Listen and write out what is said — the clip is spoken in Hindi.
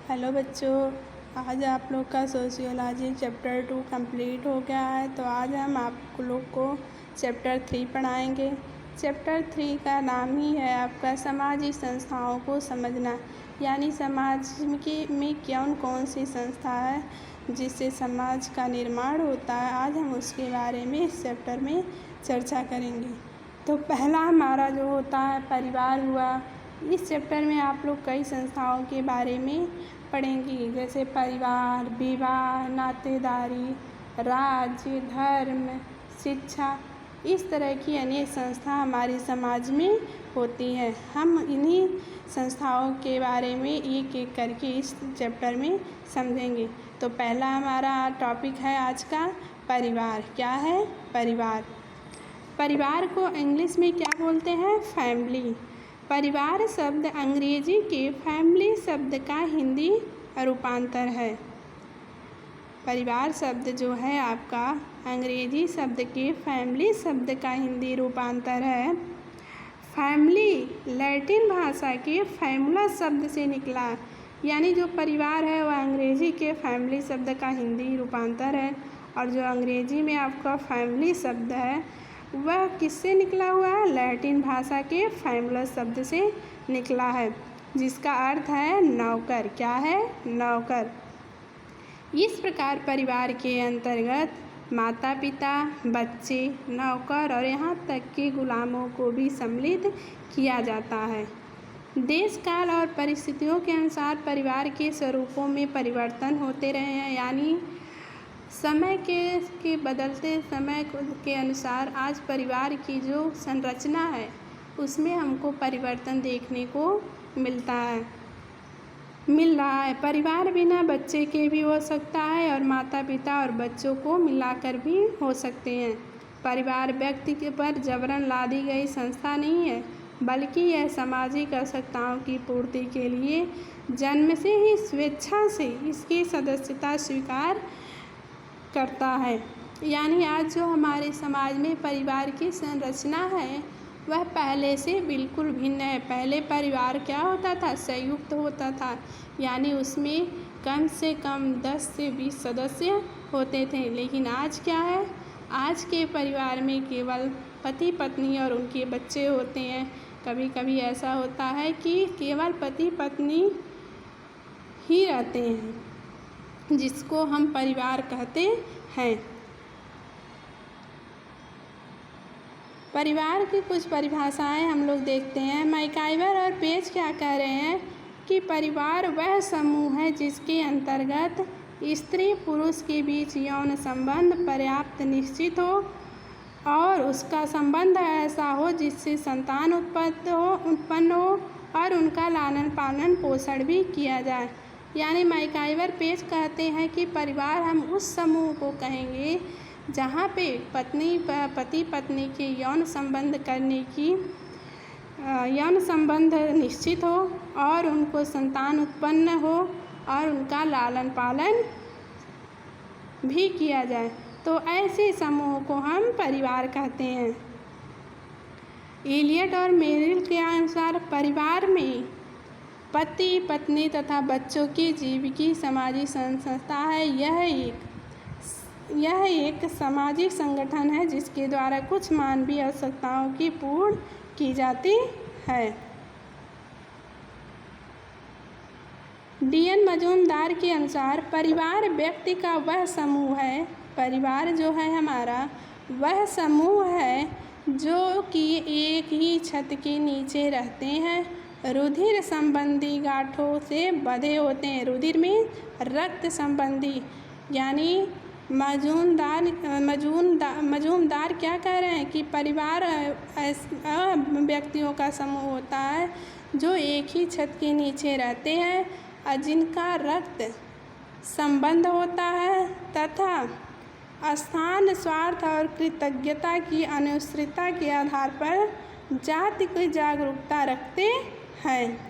हेलो बच्चों, आज आप लोग का सोशियोलॉजी चैप्टर 2 कंप्लीट हो गया है। तो आज हम आप लोग को चैप्टर 3 पढ़ाएंगे। चैप्टर 3 का नाम ही है आपका सामाजिक संस्थाओं को समझना, यानी समाज में कौन कौन सी संस्था है जिससे समाज का निर्माण होता है। आज हम उसके बारे में इस चैप्टर में चर्चा करेंगे। तो पहला हमारा जो होता है परिवार हुआ। इस चैप्टर में आप लोग कई संस्थाओं के बारे में पढ़ेंगी, जैसे परिवार, विवाह, नातेदारी, राज्य, धर्म, शिक्षा। इस तरह की अनेक संस्था हमारे समाज में होती हैं। हम इन्हीं संस्थाओं के बारे में एक एक करके इस चैप्टर में समझेंगे। तो पहला हमारा टॉपिक है आज का परिवार। क्या है? परिवार। परिवार को इंग्लिश में क्या बोलते हैं? फैमिली। परिवार शब्द अंग्रेजी के फैमिली शब्द का हिंदी रूपांतर है। परिवार शब्द जो है आपका अंग्रेजी शब्द के फैमिली शब्द का हिंदी रूपांतर है। फैमिली लैटिन भाषा के फैमुला शब्द से निकला, यानी जो परिवार है वह अंग्रेजी के फैमिली शब्द का हिंदी रूपांतर है। और जो अंग्रेजी में आपका फैमिली शब्द है वह किससे निकला हुआ है? लैटिन भाषा के फैमुलस शब्द से निकला है, जिसका अर्थ है नौकर। क्या है? नौकर। इस प्रकार परिवार के अंतर्गत माता पिता, बच्चे, नौकर और यहाँ तक कि गुलामों को भी सम्मिलित किया जाता है। देश काल और परिस्थितियों के अनुसार परिवार के स्वरूपों में परिवर्तन होते रहे हैं, यानी समय के बदलते समय के अनुसार आज परिवार की जो संरचना है उसमें हमको परिवर्तन देखने को मिल रहा है। परिवार बिना बच्चे के भी हो सकता है और माता पिता और बच्चों को मिलाकर भी हो सकते हैं। परिवार व्यक्ति के पर जबरन लादी गई संस्था नहीं है, बल्कि यह सामाजिक आवश्यकताओं की पूर्ति के लिए जन्म से ही स्वेच्छा से इसकी सदस्यता स्वीकार करता है। यानी आज जो हमारे समाज में परिवार की संरचना है वह पहले से बिल्कुल भिन्न है। पहले परिवार क्या होता था? संयुक्त होता था, यानी उसमें कम से कम 10 से 20 सदस्य होते थे। लेकिन आज क्या है? आज के परिवार में केवल पति पत्नी और उनके बच्चे होते हैं। कभी कभी ऐसा होता है कि केवल पति पत्नी ही रहते हैं, जिसको हम परिवार कहते हैं। परिवार की कुछ परिभाषाएं हम लोग देखते हैं। मैकाइवर और पेज क्या कह रहे हैं कि परिवार वह समूह है जिसके अंतर्गत स्त्री पुरुष के बीच यौन संबंध पर्याप्त निश्चित हो और उसका संबंध ऐसा हो जिससे संतान उत्पन्न हो और उनका लालन पालन पोषण भी किया जाए। यानी मैकाइवर-पेज कहते हैं कि परिवार हम उस समूह को कहेंगे जहाँ पे पति पत्नी के यौन संबंध निश्चित हो और उनको संतान उत्पन्न हो और उनका लालन पालन भी किया जाए, तो ऐसे समूह को हम परिवार कहते हैं। एलियट और मेरिल के अनुसार परिवार में पति पत्नी तथा बच्चों की जीविकी सामाजिक संस्था है। यह एक सामाजिक संगठन है जिसके द्वारा कुछ मानवीय आवश्यकताओं की पूर्ण की जाती है। डी.एन. मजूमदार के अनुसार परिवार व्यक्ति का वह समूह है, परिवार जो है हमारा वह समूह है जो कि एक ही छत के नीचे रहते हैं, रुधिर संबंधी गांठों से बंधे होते हैं। रुधिर में रक्त संबंधी, यानी मजूमदार क्या कह रहे हैं कि परिवार व्यक्तियों का समूह होता है जो एक ही छत के नीचे रहते हैं और जिनका रक्त संबंध होता है तथा स्थान, स्वार्थ और कृतज्ञता की अनुश्रितता के आधार पर जाति की जागरूकता रखते हैं।